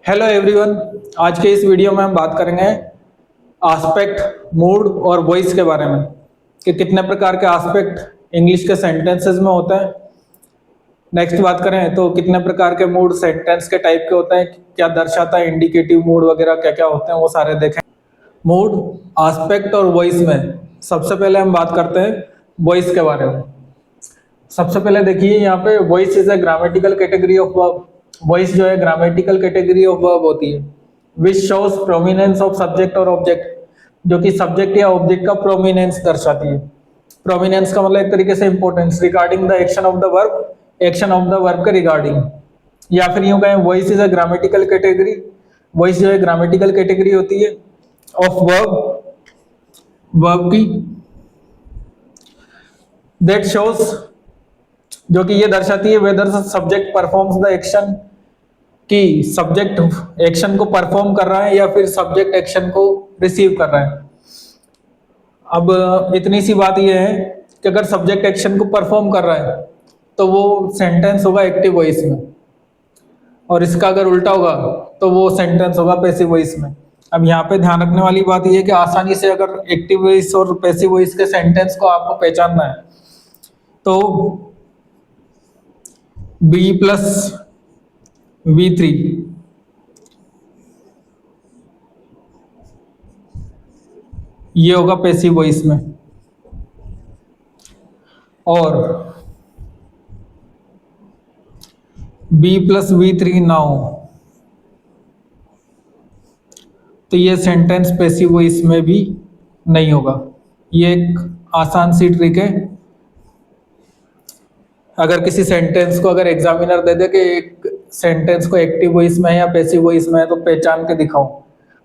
Hello everyone. आज के इस वीडियो में हम बात करेंगे आस्पेक्ट, मूड और वॉइस के बारे में कि कितने प्रकार के आस्पेक्ट इंग्लिश के सेंटेंसेस में होते हैं। नेक्स्ट बात करें तो कितने प्रकार के मूड सेंटेंस के टाइप के होते हैं, क्या दर्शाता है, इंडिकेटिव मूड वगैरह क्या क्या होते हैं वो सारे देखें। मूड, आस्पेक्ट और वॉइस में सबसे पहले हम बात करते हैं वॉइस के बारे में। सबसे पहले देखिए यहाँ पे voice is a grammatical category of verb. Voice जो है ग्रामेटिकल कैटेगरी ऑफ वर्ब होती है which shows prominence of subject और ऑब्जेक्ट, जो कि सब्जेक्ट या ऑब्जेक्ट का प्रोमिनेंस दर्शाती है। प्रोमिनेंस का मतलब एक तरीके से importance regarding the action of the verb, action of the verb के रिगार्डिंग। या फिर यूं कहें voice is a grammatical category, voice जो है ग्रामेटिकल कैटेगरी होती है ऑफ वर्ब, वर्ब की, दैट शोज, जो कि ये दर्शाती है whether subject performs the action, कि सब्जेक्ट एक्शन को परफॉर्म कर रहा है या फिर सब्जेक्ट एक्शन को रिसीव कर रहा है। अब इतनी सी बात ये है कि अगर सब्जेक्ट एक्शन को परफॉर्म कर रहा है तो वो सेंटेंस होगा एक्टिव वॉइस में, और इसका अगर उल्टा होगा तो वो सेंटेंस होगा पैसिव वॉइस में। अब यहाँ पे ध्यान रखने वाली बात ये है कि आसानी से अगर एक्टिव वॉइस और पैसिव वॉइस के सेंटेंस को आपको पहचानना है तो बी प्लस V3 ये होगा पैसिव वॉइस में, और B+V3 नाउ, तो ये सेंटेंस पैसिव वॉइस में भी नहीं होगा। ये एक आसान सी ट्रिक है। अगर किसी सेंटेंस को अगर एग्जामिनर दे दे कि एक सेंटेंस को एक्टिव वॉइस में है या पैसिव वॉइस में है तो पहचान के दिखाओ,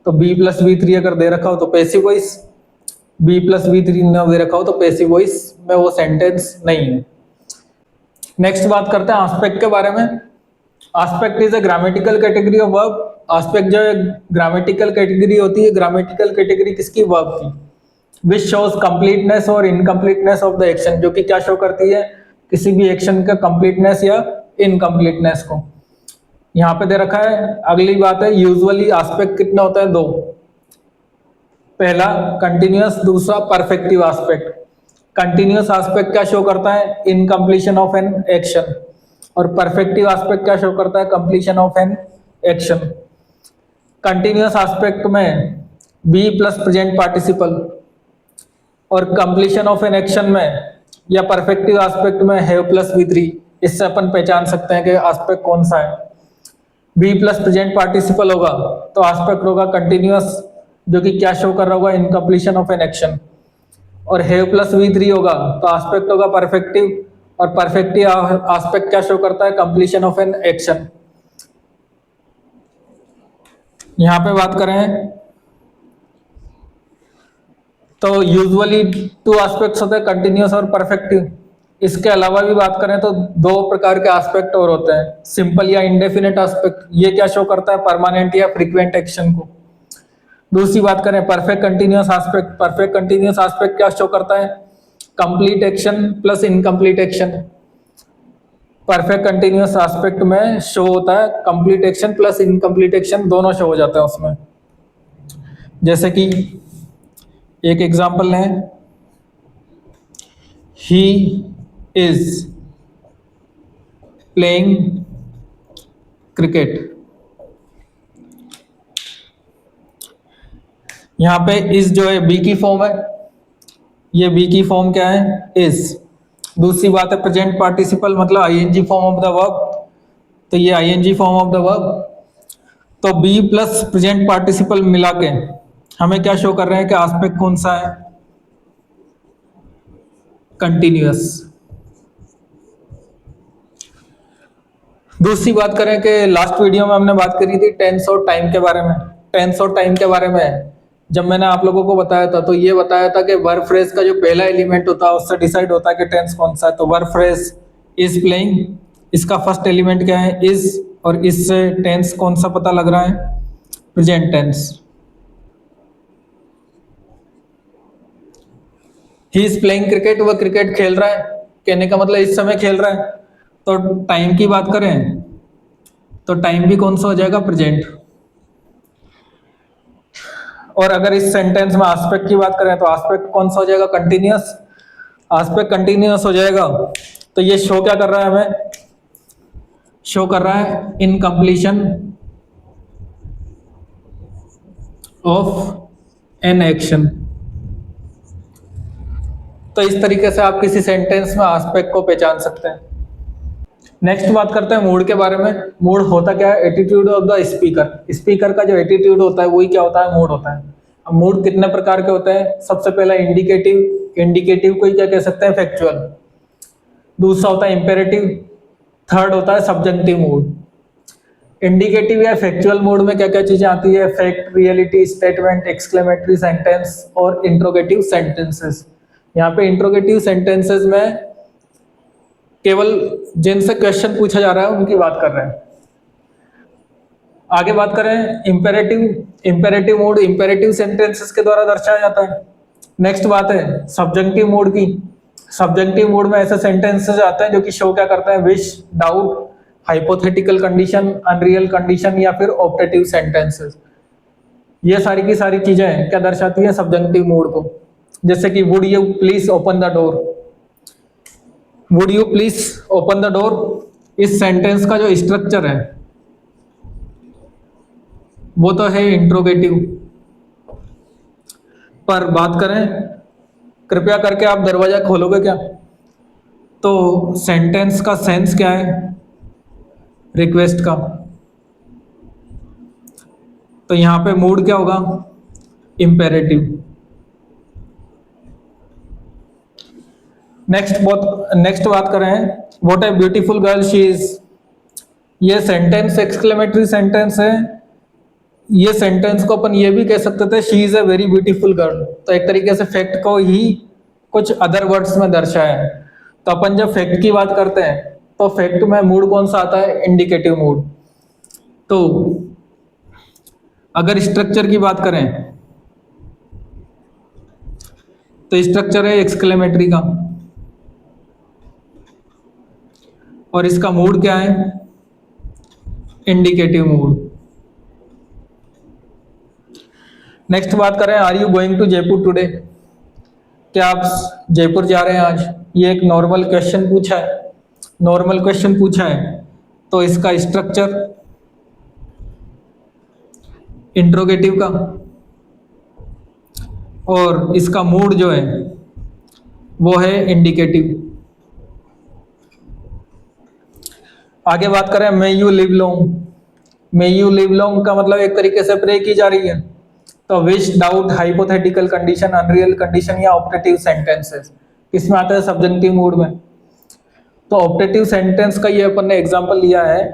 तो B+V3 अगर दे रखा हो तो पैसिव वॉइस, B+V3 न दे रखा हो तो पैसिव वॉइस में वो सेंटेंस नहीं है। नेक्स्ट बात करते हैं आस्पेक्ट के बारे में। Aspect is a grammatical category of verb. Aspect जो है ग्रामेटिकल कैटेगरी होती है। ग्रामेटिकल कैटेगरी किसकी? वर्ब की। विच शोज कंप्लीटनेस और इनकम्प्लीटनेस ऑफ द एक्शन, जो कि क्या शो करती है? किसी भी एक्शन का कंप्लीटनेस या इनकम्प्लीटनेस को। यहाँ पे दे रखा है। अगली बात है यूजुअली आस्पेक्ट कितना होता है? दो। पहला कंटिन्यूअस, दूसरा परफेक्टिव आस्पेक्ट। कंटिन्यूअस आस्पेक्ट क्या शो करता है? इनकम्प्लीशन ऑफ एन एक्शन, और परफेक्टिव आस्पेक्ट क्या शो करता है? Completion of an action. Continuous aspect में बी प्लस प्रेजेंट पार्टिसिपल, और कंप्लीशन ऑफ एन एक्शन में या परफेक्टिव आस्पेक्ट में हैव प्लस V3। इससे अपन पहचान सकते हैं कि आस्पेक्ट कौन सा है। बी प्लस प्रेजेंट पार्टिसिपल होगा तो आस्पेक्ट होगा कंटिन्यूअस, जो कि क्या शो कर रहा होगा? Incompletion of an action. और हैव प्लस V3 होगा तो आस्पेक्ट होगा परफेक्टिव, और परफेक्टिव आस्पेक्ट क्या शो करता है? Completion of an action. यहां पे बात करें तो यूजुअली टू एस्पेक्ट्स होते हैं, कंटिन्यूअस और परफेक्टिव। इसके अलावा भी बात करें तो दो प्रकार के एस्पेक्ट और होते हैं, सिंपल या इंडेफिनिट एस्पेक्ट। ये क्या शो करता है? परमानेंट या फ्रीक्वेंट एक्शन को। दूसरी बात करें perfect continuous aspect. Perfect continuous aspect क्या शो करता है? Complete action plus incomplete action. Perfect continuous aspect में शो होता है complete action plus incomplete action, दोनों शो हो जाते हैं उसमें। जैसे कि एक एग्जांपल लें, ही इज प्लेइंग क्रिकेट। यहां पे इज जो है बी की फॉर्म है, ये बी की फॉर्म क्या है? इज। दूसरी बात है प्रेजेंट पार्टिसिपल मतलब ING form of the verb, तो ये ING form of the verb. तो बी प्लस प्रेजेंट पार्टिसिपल मिला के हमें क्या शो कर रहे हैं कि आस्पेक्ट कौन सा है? कंटिन्यूअस। दूसरी बात करें कि लास्ट वीडियो में हमने बात करी थी टेंस और टाइम के बारे में। टेंस और टाइम के बारे में जब मैंने आप लोगों को बताया था तो ये बताया था कि वर्ब फ्रेज का जो पहला एलिमेंट होता है उससे डिसाइड होता है कि टेंस कौन सा है। तो वर्ब फ्रेज इज प्लेइंग, इसका फर्स्ट एलिमेंट क्या है? इज, और इससे टेंस कौन सा पता लग रहा है? Present tense. He is playing cricket, वह क्रिकेट खेल रहा है, कहने का मतलब इस समय खेल रहा है। तो टाइम की बात करें तो टाइम भी कौन सा हो जाएगा? प्रेजेंट। और अगर इस सेंटेंस में आस्पेक्ट की बात करें तो आस्पेक्ट कौन सा हो जाएगा, कंटिन्यूअस। आस्पेक्ट कंटिन्यूअस हो जाएगा तो ये शो क्या कर रहा है, हमें शो कर रहा है इनकम्प्लीशन ऑफ एन एक्शन। तो इस तरीके से आप किसी सेंटेंस में आस्पेक्ट को पहचान सकते हैं। नेक्स्ट बात करते हैं मूड के बारे में। मूड होता क्या है, attitude of the speaker. Speaker का जो एटीट्यूड होता है वही क्या होता है, मूड होता है। अब मूड कितने प्रकार के होते हैं, सबसे पहला इंडिकेटिव। इंडिकेटिव को ही क्या कह सकते हैं, फैक्चुअल। दूसरा होता है इंपेरेटिव। थर्ड होता है सब्जेक्टिव मूड। इंडिकेटिव या फैक्चुअल मूड में क्या क्या चीजें आती है, fact, reality, statement, exclamatory sentence और इंट्रोगेटिव सेंटेंसेस। यहाँ पे इंट्रोगेटिव सेंटेंसेस में केवल जिनसे क्वेश्चन पूछा जा रहा है उनकी बात कर रहे हैं। आगे बात करें imperative. Imperative mood imperative sentences के द्वारा दर्शाया जाता है। नेक्स्ट बात है सब्जेक्टिव मूड की। सब्जेक्टिव मूड में ऐसे सेंटेंसेस आते हैं जो कि शो क्या करते हैं, wish, doubt, hypothetical condition, unreal condition या फिर ऑप्टेटिव सेंटेंसेस। ये सारी की सारी चीजें क्या दर्शाती है, सब्जेक्टिव मूड को। जैसे कि would you please open the door. Would you please open the door, इस सेंटेंस का जो स्ट्रक्चर है वो तो है इंट्रोगेटिव। पर बात करें कृपया करके आप दरवाजा खोलोगे क्या, तो सेंटेंस का सेंस क्या है, रिक्वेस्ट का। तो यहां पे मूड क्या होगा, इंपेरेटिव। नेक्स्ट बात करें what a beautiful girl she is. ये सेंटेंस एक्सक्लेमेटरी सेंटेंस है। ये सेंटेंस को अपन ये भी कह सकते थे, she is a very beautiful girl. तो एक तरीके से फैक्ट को ही कुछ अदर वर्ड्स में दर्शाया है। तो अपन जब फैक्ट की बात करते हैं तो फैक्ट में मूड कौन सा आता है, इंडिकेटिव मूड। तो अगर स्ट्रक्चर की बात करें तो स्ट्रक्चर है एक्सक्लेमेटरी का, और इसका मूड क्या है, इंडिकेटिव मूड। नेक्स्ट बात करें are you going to Jaipur today. क्या आप जयपुर जा रहे हैं आज। ये एक नॉर्मल क्वेश्चन पूछा है, नॉर्मल क्वेश्चन पूछा है। तो इसका स्ट्रक्चर इंट्रोगेटिव का, और इसका मूड जो है वो है इंडिकेटिव। आगे बात करें may you live long. May you live long का मतलब एक तरीके से प्रे की जा रही है। तो wish, doubt, hypothetical condition, unreal condition या ऑप्टेटिव सेंटेंसेस इसमें आता है सब्जेक्टिव मूड में। तो ऑप्टेटिव सेंटेंस का ये अपन ने एग्जांपल लिया है।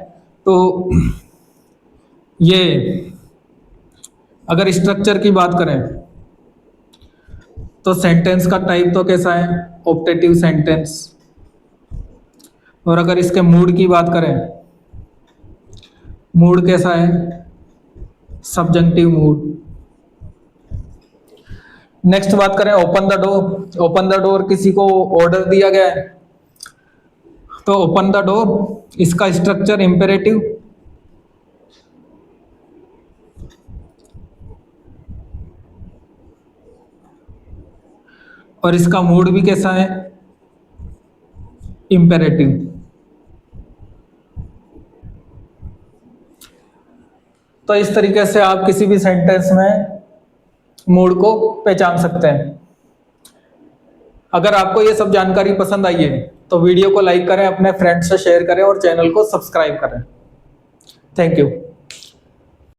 तो ये अगर स्ट्रक्चर की बात करें तो सेंटेंस का टाइप तो कैसा है, ऑप्टेटिव सेंटेंस। और अगर इसके मूड की बात करें, मूड कैसा है, सब्जेक्टिव मूड। नेक्स्ट बात करें open the door. Open the door किसी को ऑर्डर दिया गया है, तो ओपन द डोर इसका स्ट्रक्चर इंपेरेटिव, और इसका मूड भी कैसा है, इंपेरेटिव। तो इस तरीके से आप किसी भी सेंटेंस में मूड को पहचान सकते हैं। अगर आपको ये सब जानकारी पसंद आई है तो वीडियो को लाइक करें, अपने फ्रेंड्स से शेयर करें और चैनल को सब्सक्राइब करें। Thank you.